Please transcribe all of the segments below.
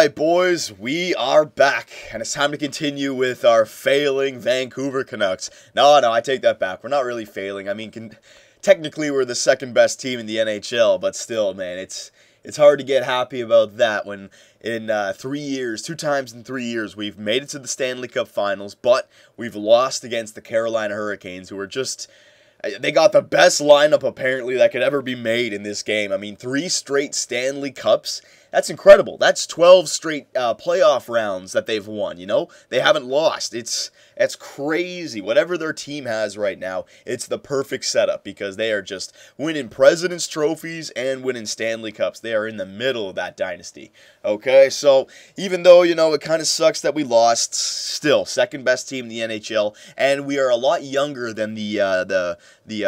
Alright, boys, we are back, and it's time to continue with our failing Vancouver Canucks. No, I take that back. We're not really failing. I mean, technically we're the second best team in the NHL, but still, man, it's hard to get happy about that when in 3 years, 2 times in 3 years, we've made it to the Stanley Cup Finals, but we've lost against the Carolina Hurricanes, who are just... They got the best lineup, apparently, that could ever be made in this game. I mean, 3 straight Stanley Cups. That's incredible. That's 12 straight playoff rounds that they've won, you know? They haven't lost. It's crazy. Whatever their team has right now, it's the perfect setup because they are just winning President's Trophies and winning Stanley Cups. They are in the middle of that dynasty, okay? So, even though, you know, it kind of sucks that we lost, still, second best team in the NHL, and we are a lot younger than the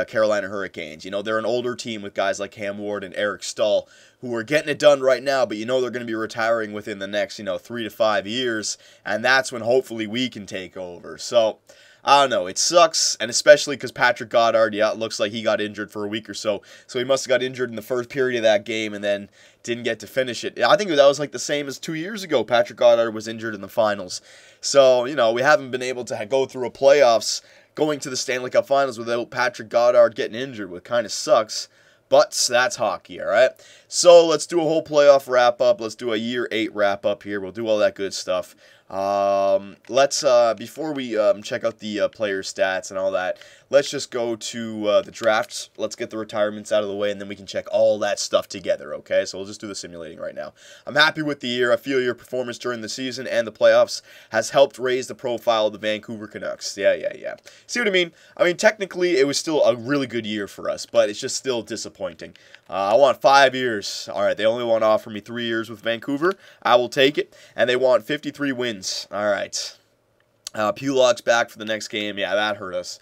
Carolina Hurricanes. You know, they're an older team with guys like Cam Ward and Eric Stahl, who are getting it done right now, but you know they're going to be retiring within the next, 3 to 5 years, and that's when hopefully we can take over. So, I don't know, it sucks, and especially because Patrick Goddard, it looks like he got injured for a week or so, so he must have got injured in the first period of that game and then didn't get to finish it. I think that was like the same as 2 years ago. Patrick Goddard was injured in the finals. So, we haven't been able to go through a playoffs going to the Stanley Cup Finals without Patrick Goddard getting injured, which kind of sucks. But that's hockey, all right? So let's do a whole playoff wrap-up. Let's do a Year 8 wrap-up here. We'll do all that good stuff. Before we check out the player stats and all that, let's just go to the drafts. Let's get the retirements out of the way, and then we can check all that stuff together, okay? So we'll just do the simulating right now. I'm happy with the year. I feel your performance during the season and the playoffs has helped raise the profile of the Vancouver Canucks. Yeah. See what I mean? I mean, technically, it was still a really good year for us, but it's just still disappointing. I want 5 years. All right, they only want to offer me 3 years with Vancouver. I will take it, and they want 53 wins. All right. Pulak's back for the next game. Yeah, that hurt us.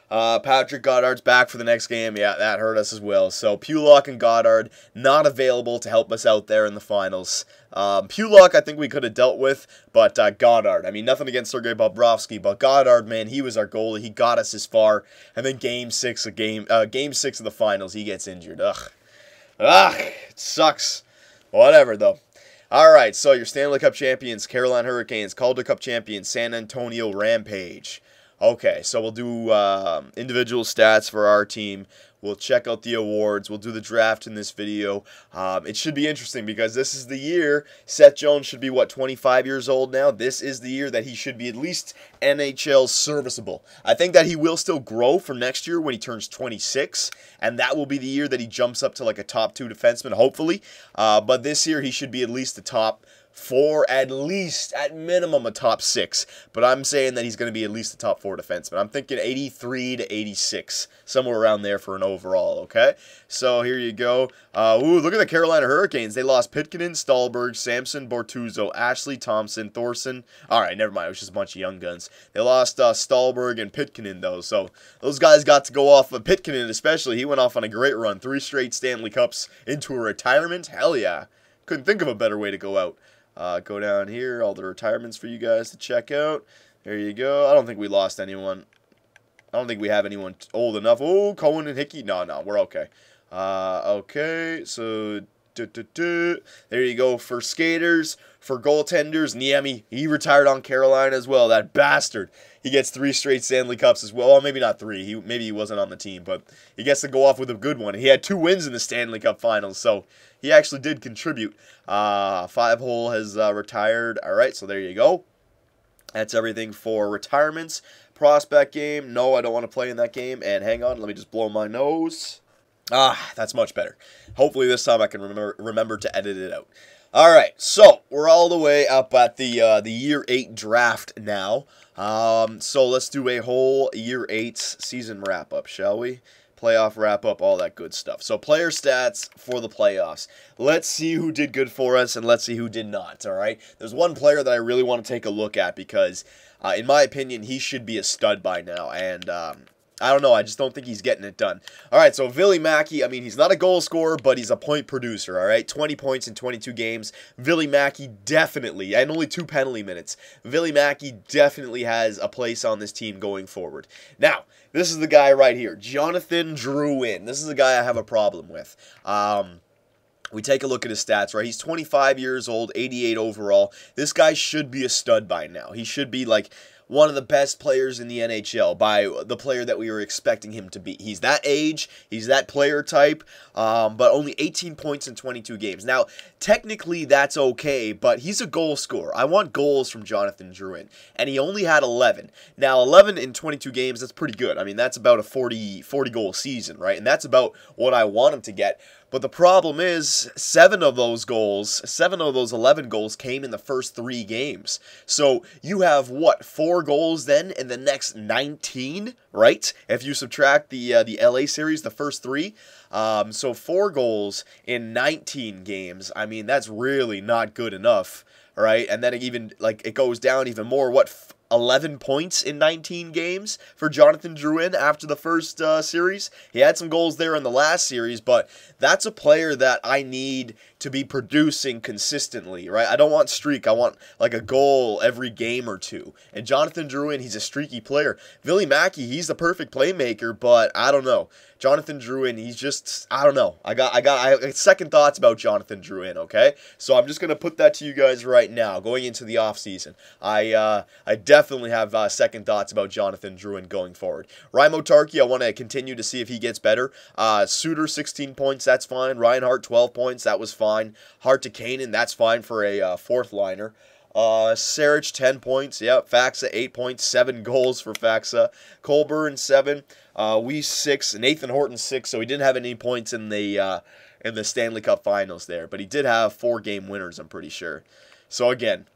Patrick Goddard's back for the next game. Yeah, that hurt us as well. So Pulock and Goddard not available to help us out there in the finals. Pulock I think we could have dealt with, but Goddard, I mean, nothing against Sergei Bobrovsky, but Goddard, man, he was our goalie. He got us as far, and then game 6 of the finals, he gets injured. Ugh, it sucks. Whatever though. All right, so your Stanley Cup champions, Carolina Hurricanes, Calder Cup champions, San Antonio Rampage. Okay, so we'll do individual stats for our team. We'll check out the awards. We'll do the draft in this video. It should be interesting because this is the year Seth Jones should be, 25 years old now? This is the year that he should be at least NHL serviceable. I think that he will still grow for next year when he turns 26, and that will be the year that he jumps up to like a top 2 defenseman, hopefully. But this year he should be at least the top 4, at minimum a top 6. But I'm saying that he's going to be at least a top 4 defenseman. I'm thinking 83 to 86, somewhere around there for an overall, okay? So here you go. Look at the Carolina Hurricanes. They lost Pitkanen, Stahlberg, Samson, Bortuzzo, Ashley, Thompson, Thorson. All right, never mind. It was just a bunch of young guns. They lost Stahlberg and Pitkanen, though. So those guys got to go off of Pitkanen, especially. He went off on a great run. 3 straight Stanley Cups into a retirement. Hell yeah. Couldn't think of a better way to go out. Go down here, all the retirements for you guys to check out. There you go. I don't think we lost anyone. I don't think we have anyone old enough. Oh, Cohen and Hickey. No, we're okay. Okay, so there you go for skaters. For goaltenders, Niemi, he retired on Carolina as well. That bastard. He gets 3 straight Stanley Cups as well. Well, maybe not 3. Maybe he wasn't on the team, but he gets to go off with a good one. He had 2 wins in the Stanley Cup Finals, so he actually did contribute. 5-hole has retired. All right, so there you go. That's everything for retirements. Prospect game. No, I don't want to play in that game. And hang on, let me just blow my nose. That's much better. Hopefully this time I can remember to edit it out. All right, so we're all the way up at the Year 8 draft now. So let's do a whole Year 8 season wrap-up, shall we? Playoff wrap-up, all that good stuff. So player stats for the playoffs. Let's see who did good for us, and let's see who did not, all right? There's one player that I really want to take a look at because, in my opinion, he should be a stud by now, and I don't know. I just don't think he's getting it done. All right, so Ville Mackey, I mean, he's not a goal scorer, but he's a point producer, all right? 20 points in 22 games. Ville Mackey definitely, and only 2 penalty minutes. Ville Mackey definitely has a place on this team going forward. Now, this is the guy right here, Jonathan Drouin. This is the guy I have a problem with. we take a look at his stats, right? He's 25 years old, 88 overall. This guy should be a stud by now. He should be like one of the best players in the NHL by the player that we were expecting him to be. He's that age, he's that player type, but only 18 points in 22 games. Now, technically that's okay, but he's a goal scorer. I want goals from Jonathan Drouin, and he only had 11. Now, 11 in 22 games, that's pretty good. I mean, that's about a 40 goal season, right? And that's about what I want him to get. But the problem is, 7 of those 11 goals came in the first 3 games. So you have, what, 4 goals then in the next 19, right? If you subtract the LA series, the first 3. So 4 goals in 19 games. I mean, that's really not good enough, right? And then it goes down even more. What, 11 points in 19 games for Jonathan Drouin after the first series. He had some goals there in the last series, but that's a player that I need to be producing consistently, right? I don't want streak. I want like a goal every game or 2. And Jonathan Drouin, he's a streaky player. Billy Mackey, he's the perfect playmaker, but I don't know. Jonathan Drouin, he's just, I don't know. I got second thoughts about Jonathan Drouin, okay? So I'm just going to put that to you guys right now, going into the offseason. I definitely have second thoughts about Jonathan Drouin going forward. Raimo Tarkey, I want to continue to see if he gets better. Suter, 16 points, that's fine. Reinhart, 12 points, that was fine. Hart to Kanan, that's fine for a fourth liner. Sarich, 10 points. Yep. Faxa, 8 points. 7 goals for Faxa. Colburn, 7. Weiss, 6. Nathan Horton, 6. So he didn't have any points in the Stanley Cup Finals there. But he did have 4 game winners, I'm pretty sure. So again,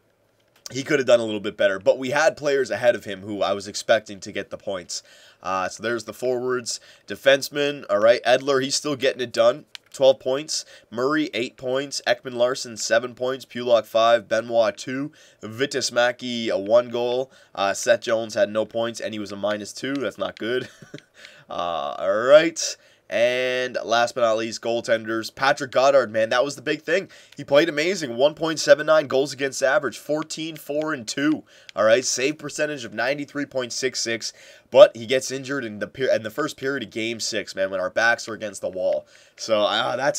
he could have done a little bit better. But we had players ahead of him who I was expecting to get the points. So there's the forwards. Defensemen, all right. Edler, he's still getting it done. 12 points. Murray, 8 points. Ekman Larson, 7 points. Pulock, 5. Benoit, 2. Vitas Mackey, 1 goal. Seth Jones had no points, and he was a -2. That's not good. All right. And last but not least, goaltenders. Patrick Goddard, man, that was the big thing. He played amazing. 1.79 goals against average. 14, 4, and 2. All right, save percentage of 93.66. But he gets injured in the first period of Game 6, man, when our backs are against the wall. So that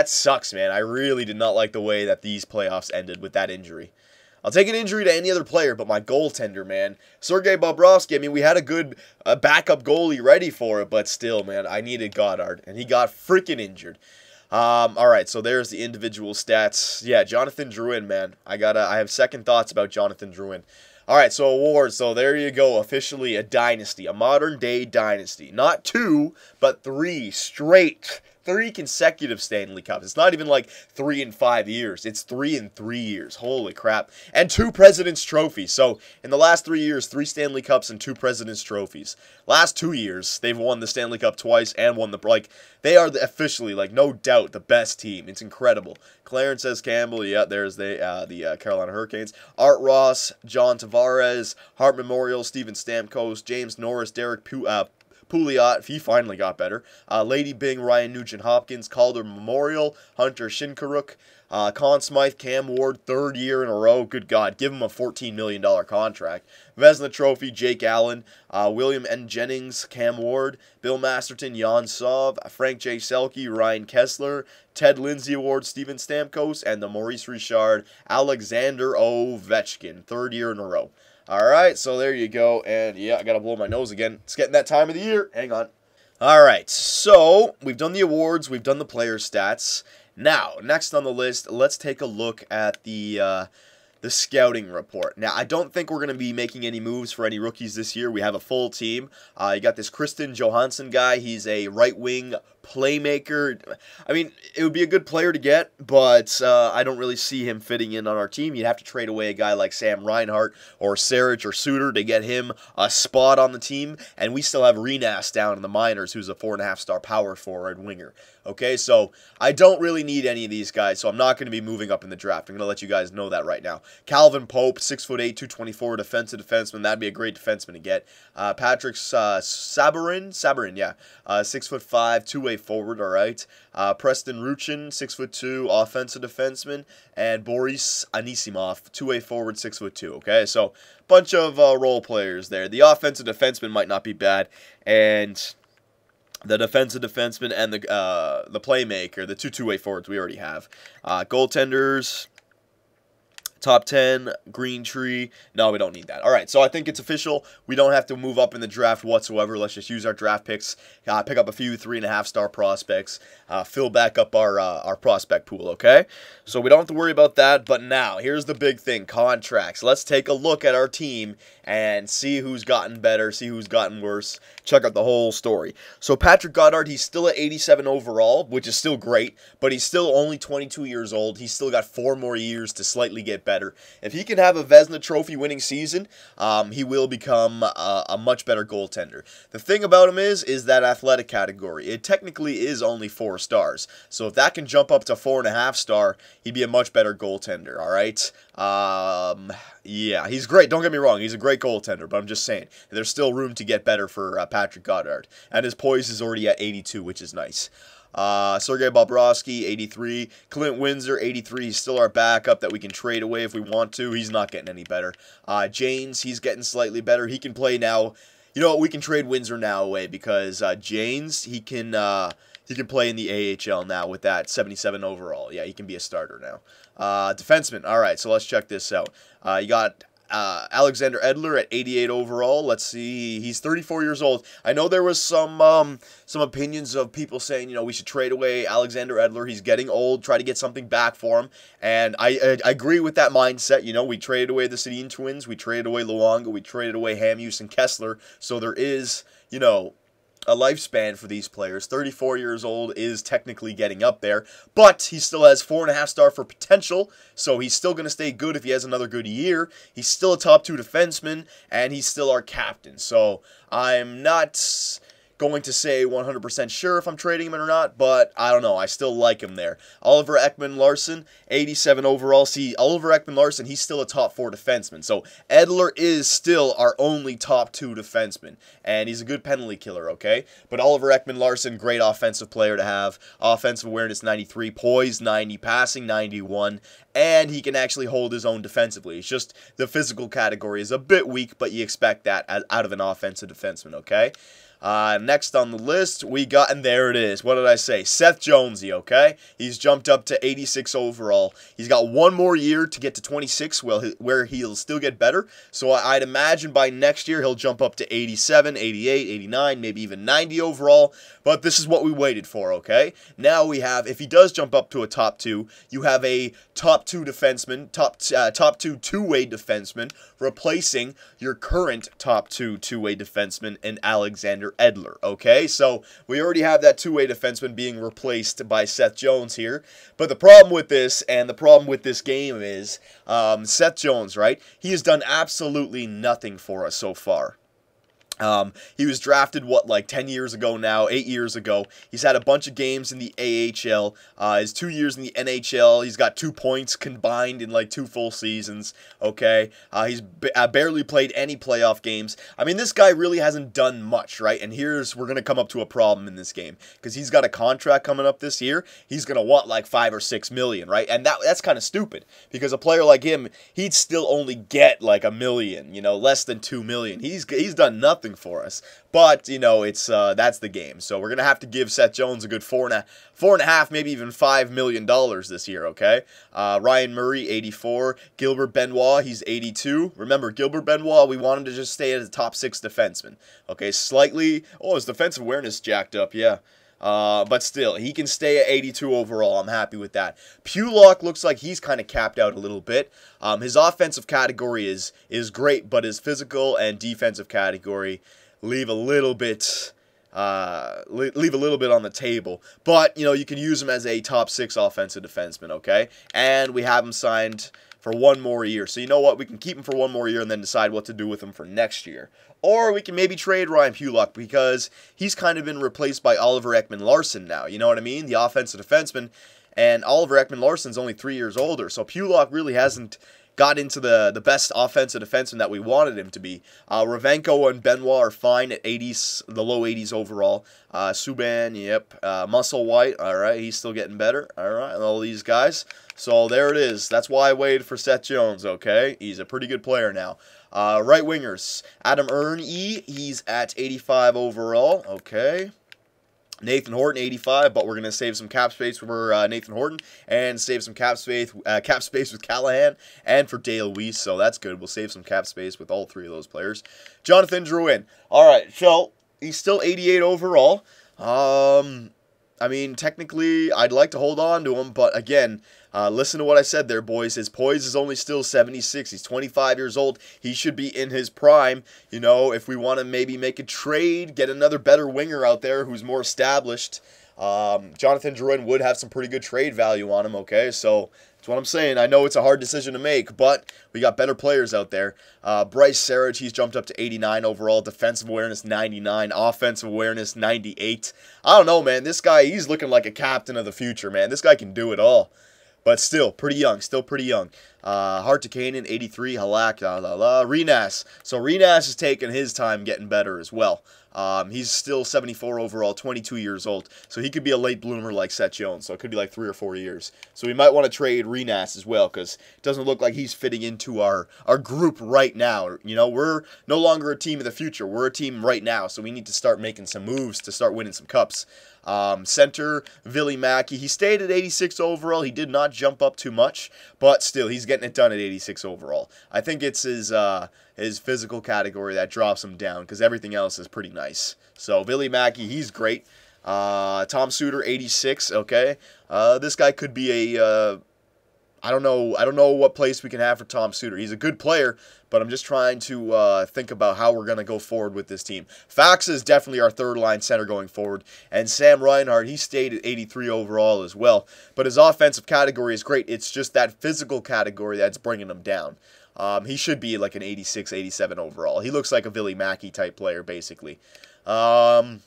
sucks, man. I really did not like the way that these playoffs ended with that injury. I'll take an injury to any other player, but my goaltender, man. Sergei Bobrovsky, I mean, we had a good backup goalie ready for it, but still, man, I needed Goddard, and he got freaking injured. All right, so there's the individual stats. Yeah, Jonathan Drouin, man. I have second thoughts about Jonathan Drouin. All right, so awards. So there you go, officially a dynasty, a modern-day dynasty. Not 2, but 3 straight. 3 consecutive Stanley Cups. It's not even like 3 in 5 years. It's 3 in 3 years. Holy crap. And 2 President's Trophies. So in the last 3 years, 3 Stanley Cups and 2 President's Trophies. Last 2 years, they've won the Stanley Cup twice and won they are officially, no doubt, the best team. It's incredible. Clarence S. Campbell, yeah, there's the Carolina Hurricanes. Art Ross, John Tavares, Hart Memorial, Steven Stamkos, James Norris, Derek Pouliot, he finally got better. Lady Bing, Ryan Nugent-Hopkins, Calder Memorial, Hunter Shinkaruk, Conn Smythe, Cam Ward, 3rd year in a row. Good God, give him a $14 million contract. Vezina Trophy, Jake Allen, William N. Jennings, Cam Ward, Bill Masterton, Jan Sov, Frank J. Selke, Ryan Kessler, Ted Lindsay Award, Steven Stamkos, and the Maurice Richard, Alexander Ovechkin, 3rd year in a row. All right, so there you go, and yeah, I got to blow my nose again. It's getting that time of the year. Hang on. All right, so we've done the awards, we've done the player stats. Now, next on the list, let's take a look at the scouting report. Now, I don't think we're going to be making any moves for any rookies this year. We have a full team. You got this Kristen Johansson guy. He's a right-wing playmaker. I mean, it would be a good player to get, but I don't really see him fitting in on our team. You'd have to trade away a guy like Sam Reinhart or Sarich or Suter to get him a spot on the team, and we still have Renas down in the minors, who's a 4.5-star power forward winger. Okay, so I don't really need any of these guys, so I'm not going to be moving up in the draft. I'm going to let you guys know that right now. Calvin Pope, 6'8", 224, defensive defenseman. That'd be a great defenseman to get. Patrick Sabourin, yeah, 6'5", two-way forward, all right. Preston Ruchin, 6'2", offensive defenseman. And Boris Anisimov, two-way forward, 6'2", okay? So, bunch of role players there. The offensive defenseman might not be bad, and the defensive defenseman, and the playmaker, the two-way forwards we already have. Goaltenders, top 10, green tree. No, we don't need that. All right, so I think it's official. We don't have to move up in the draft whatsoever. Let's just use our draft picks, pick up a few 3.5-star prospects, fill back up our prospect pool, okay? So we don't have to worry about that, but now, here's the big thing, contracts. Let's take a look at our team and see who's gotten better, see who's gotten worse, check out the whole story. So Patrick Goddard, he's still at 87 overall, which is still great, but he's still only 22 years old. He's still got 4 more years to slightly get better. If he can have a Vezina Trophy winning season, he will become a much better goaltender. The thing about him is that athletic category. It technically is only 4 stars. So if that can jump up to 4.5 star, he'd be a much better goaltender, all right? Yeah, he's great. Don't get me wrong. He's a great goaltender, but I'm just saying, there's still room to get better for Patrick Goddard. And his poise is already at 82, which is nice. Sergei Bobrovsky, 83. Clint Windsor, 83. He's still our backup that we can trade away if we want to. He's not getting any better. Janes, he's getting slightly better. He can play now. You know what? We can trade Windsor now away because Janes, he can play in the AHL now with that 77 overall. Yeah, he can be a starter now. Defenseman. All right, so let's check this out. You got Alexander Edler at 88 overall. Let's see. He's 34 years old. I know there was some opinions of people saying, you know, we should trade away Alexander Edler. He's getting old. Try to get something back for him. And I agree with that mindset. You know, we traded away the Sedin twins. We traded away Luongo. We traded away Hamhuis and Kessler. So there is, you know, a lifespan for these players. 34 years old is technically getting up there, but he still has 4.5 star for potential, so he's still going to stay good if he has another good year. He's still a top 2 defenseman, and he's still our captain, so I'm not going to say 100% sure if I'm trading him or not, but I don't know. I still like him there. Oliver Ekman-Larsson, 87 overall. See, Oliver Ekman-Larsson, he's still a top 4 defenseman. So Edler is still our only top 2 defenseman, and he's a good penalty killer, okay? But Oliver Ekman-Larsson, great offensive player to have. Offensive awareness 93, poise 90, passing 91, and he can actually hold his own defensively. It's just the physical category is a bit weak, but you expect that out of an offensive defenseman, okay? Next on the list, we got, and there it is. What did I say? Seth Jonesy, okay? He's jumped up to 86 overall. He's got 1 more year to get to 26, where he'll still get better. So I'd imagine by next year, he'll jump up to 87, 88, 89, maybe even 90 overall. But this is what we waited for, okay? Now we have, if he does jump up to a top 2, you have a top 2 defenseman, top 2 two-way defenseman, replacing your current top 2 two-way defenseman in Alexander Edler, okay? So we already have that two-way defenseman being replaced by Seth Jones here. But the problem with this, and the problem with this game is, Seth Jones, right? He has done absolutely nothing for us so far. He was drafted, like 10 years ago now, 8 years ago. He's had a bunch of games in the AHL. His 2 years in the NHL, he's got 2 points combined in like 2 full seasons, okay? He's barely played any playoff games. I mean, this guy really hasn't done much, right? And we're going to come up to a problem in this game, because he's got a contract coming up this year. He's going to want like 5 or 6 million, right? And that's kind of stupid, because a player like him, he'd still only get like $1 million, you know, less than 2 million. He's done nothing for us, but you know, it's that's the game. So we're gonna have to give Seth Jones a good four and a half, maybe even $5 million this year. Okay, Ryan Murray 84, Gilbert Benoit, he's 82. Remember, Gilbert Benoit, we want him to just stay as a top 6 defenseman. Okay, slightly. Oh, his defensive awareness jacked up. Yeah. But still, he can stay at 82 overall. I'm happy with that. Pulock looks like he's kind of capped out a little bit. His offensive category is great, but his physical and defensive category leave a little bit on the table. But, you know, you can use him as a top 6 offensive defenseman, okay? And we have him signed for 1 more year. So you know what? We can keep him for 1 more year and then decide what to do with him for next year. Or we can maybe trade Ryan Pulock, because he's kind of been replaced by Oliver Ekman-Larsson now. You know what I mean? The offensive defenseman. And Oliver Ekman-Larsson's only 3 years older. So Pulock really hasn't got into the best offensive defenseman that we wanted him to be. Ravenko and Benoit are fine at 80s, the low 80s overall. Subban, yep. Muscle White, all right, he's still getting better. All right, and all these guys. So there it is. That's why I waited for Seth Jones, okay? He's a pretty good player now. Right wingers, Adam Erne, he's at 85 overall, okay. Nathan Horton, 85, but we're going to save some cap space for Nathan Horton and save some cap space with Callahan and for Dale Weiss, so that's good. We'll save some cap space with all three of those players. Jonathan Drouin. All right, so he's still 88 overall. I mean, technically, I'd like to hold on to him, but again, listen to what I said there, boys. His poise is only still 76. He's 25 years old. He should be in his prime. You know, if we want to maybe make a trade, get another better winger out there who's more established, Jonathan Drouin would have some pretty good trade value on him, okay? So that's what I'm saying. I know it's a hard decision to make, but we got better players out there. Bryce Sarich, he's jumped up to 89 overall. Defensive awareness, 99. Offensive awareness, 98. I don't know, man. This guy, he's looking like a captain of the future, man. This guy can do it all. But still, pretty young. Still pretty young. Hart to Kanan, 83. Halak, Renas. So Renas is taking his time getting better as well. He's still 74 overall, 22 years old. So he could be a late bloomer like Seth Jones. So it could be like 3 or 4 years. So we might want to trade Renas as well because it doesn't look like he's fitting into our group right now. You know, we're no longer a team of the future. We're a team right now. So we need to start making some moves to start winning some cups. Center, Ville Mackey. He stayed at 86 overall. He did not jump up too much, but still, he's getting it done at 86 overall. I think it's his physical category that drops him down because everything else is pretty nice. So, Ville Mackey, he's great. Tom Suter, 86, okay. This guy could be a... I don't know what place we can have for Tom Suter. He's a good player, but I'm just trying to think about how we're going to go forward with this team. Fax is definitely our third-line center going forward, and Sam Reinhart, he stayed at 83 overall as well. But his offensive category is great. It's just that physical category that's bringing him down. He should be like an 86, 87 overall. He looks like a Ville Mackey type player, basically. Okay,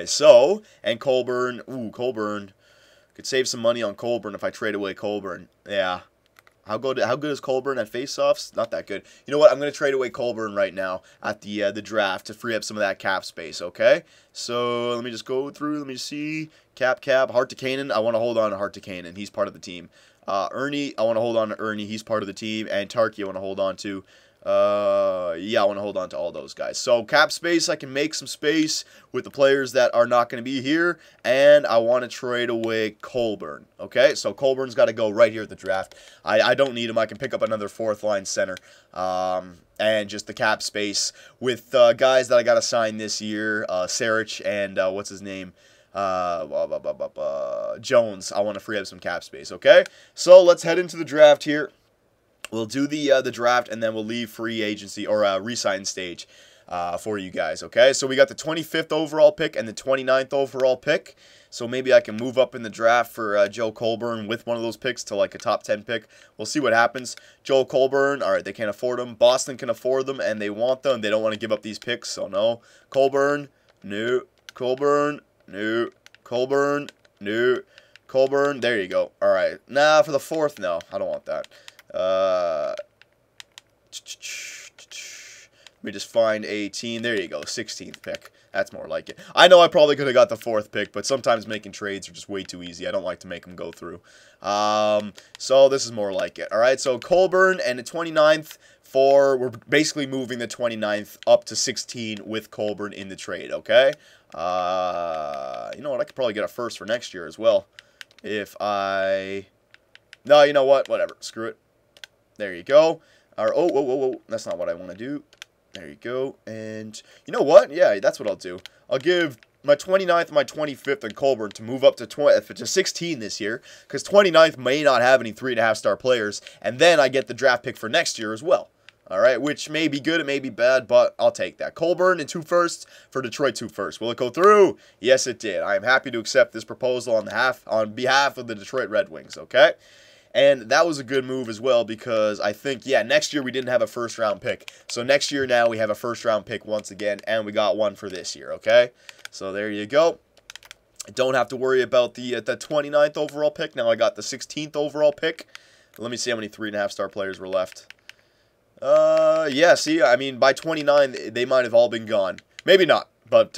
so, and Colburn. Ooh, Colburn. Could save some money on Colburn if I trade away Colburn. Yeah. How good is Colburn at faceoffs? Not that good. You know what? I'm going to trade away Colburn right now at the draft to free up some of that cap space, okay? So let me just go through. Let me see. Cap. Hart to Kanan. I want to hold on to Hart to Kanan. He's part of the team. Ernie, I want to hold on to Ernie. He's part of the team. And Tarky, I want to hold on to. Yeah, I want to hold on to all those guys. So, cap space, I can make some space with the players that are not going to be here, and I want to trade away Colburn, okay? So, Colburn's got to go right here at the draft. I don't need him. I can pick up another fourth-line center, and just the cap space with guys that I got to sign this year, Sarich and, what's his name? Jones. I want to free up some cap space, okay? So, let's head into the draft here. We'll do the draft, and then we'll leave free agency or re-sign stage for you guys, okay? So we got the 25th overall pick and the 29th overall pick. So maybe I can move up in the draft for Joe Colburn with one of those picks to like a top 10 pick. We'll see what happens. Joe Colburn, all right, they can't afford them. Boston can afford them, and they want them. They don't want to give up these picks, so no. Colburn, no. Colburn, no. Colburn, no. Colburn, there you go. All right. Nah, for the 4th, no. I don't want that. Let me just find a team. There you go, 16th pick. That's more like it. I know I probably could have got the 4th pick, but sometimes making trades are just way too easy. I don't like to make them go through. So this is more like it. All right, so Colburn and the 29th we're basically moving the 29th up to 16 with Colburn in the trade, okay? You know what? I could probably get a 1st for next year as well. No, you know what? Whatever. Screw it. There you go. Whoa. That's not what I want to do. There you go. And you know what? Yeah, that's what I'll do. I'll give my 29th and my 25th and Colburn to move up to 16 this year, because 29th may not have any 3.5-star players, and then I get the draft pick for next year as well. All right, which may be good, it may be bad, but I'll take that. Colburn and 2 firsts for Detroit 2 firsts. Will it go through? Yes, it did. I am happy to accept this proposal on behalf of the Detroit Red Wings, okay? And that was a good move as well because I think, yeah, next year we didn't have a first-round pick. So next year now we have a first-round pick once again, and we got one for this year, okay? So there you go. I don't have to worry about the 29th overall pick. Now I got the 16th overall pick. Let me see how many 3.5-star players were left. Yeah, see, I mean, by 29, they might have all been gone. Maybe not, but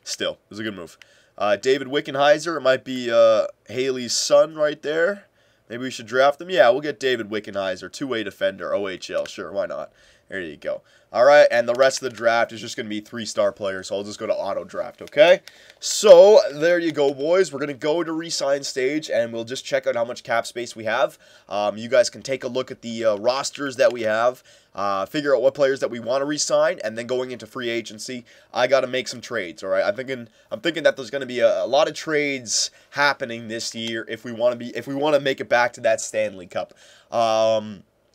still, it was a good move. David Wickenheiser, it might be Haley's son right there. Maybe we should draft him. Yeah, we'll get David Wickenheiser, 2-way defender, OHL. Sure, why not? There you go. All right, and the rest of the draft is just going to be 3-star players, so I'll just go to auto draft, okay? So, there you go, boys. We're going to go to re-sign stage, and we'll just check out how much cap space we have. You guys can take a look at the rosters that we have, figure out what players that we want to re-sign, and then going into free agency, I got to make some trades, all right? I'm thinking that there's going to be a lot of trades happening this year if we want to make it back to that Stanley Cup.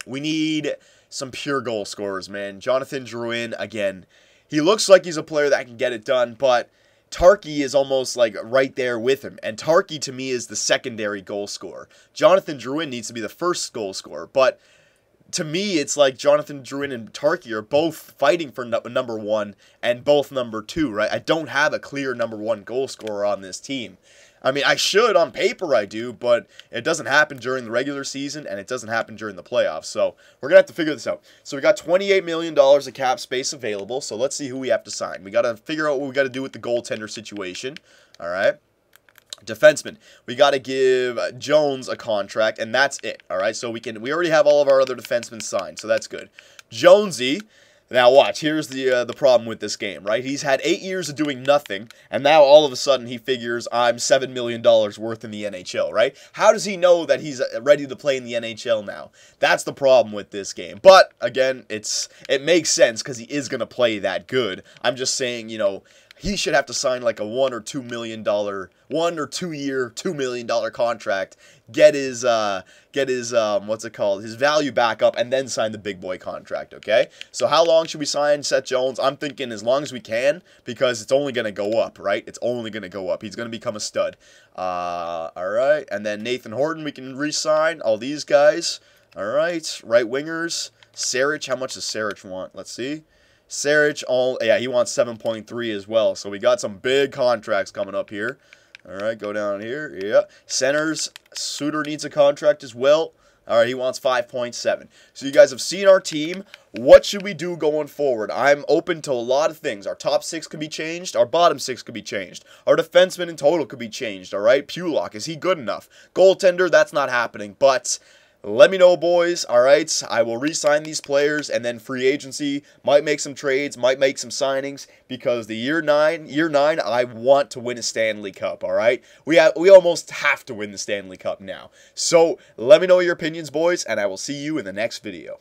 We need some pure goal scorers, man. Jonathan Drouin, again, he looks like he's a player that can get it done, but Tarky is almost like right there with him. And Tarky, to me, is the secondary goal scorer. Jonathan Drouin needs to be the first goal scorer, but to me, it's like Jonathan Drouin and Tarky are both fighting for number 1 and both number 2, right? I don't have a clear number 1 goal scorer on this team. I mean, I should, on paper I do, but it doesn't happen during the regular season, and it doesn't happen during the playoffs. So we're going to have to figure this out. So we got $28 million of cap space available, so let's see who we have to sign. We got to figure out what we got to do with the goaltender situation, all right? Defenseman, we got to give Jones a contract, and that's it, all right? So we already have all of our other defensemen signed, so that's good. Jonesy. Now watch, here's the problem with this game, right? He's had 8 years of doing nothing, and now all of a sudden he figures I'm $7 million worth in the NHL, right? How does he know that he's ready to play in the NHL now? That's the problem with this game. But, again, it makes sense because he is going to play that good. I'm just saying, you know, he should have to sign like a $1 or $2 million, 1 or 2 year, $2 million contract, get his what's it called, his value back up, and then sign the big boy contract, okay? So how long should we sign Seth Jones? I'm thinking as long as we can, because it's only going to go up, right? It's only going to go up. He's going to become a stud. All right, and then Nathan Horton, we can re-sign all these guys. All right, right wingers. Sarich, how much does Sarich want? Let's see. Sarich, he wants 7.3 as well. So we got some big contracts coming up here. All right, go down here. Yeah. Centers, Suter needs a contract as well. All right, he wants 5.7. So you guys have seen our team. What should we do going forward? I'm open to a lot of things. Our top 6 could be changed. Our bottom 6 could be changed. Our defenseman in total could be changed, all right? Pulock, is he good enough? Goaltender, that's not happening, but let me know, boys, all right? I will re-sign these players, and then free agency, might make some trades, might make some signings, because the year 9, I want to win a Stanley Cup, all right? We almost have to win the Stanley Cup now. So let me know your opinions, boys, and I will see you in the next video.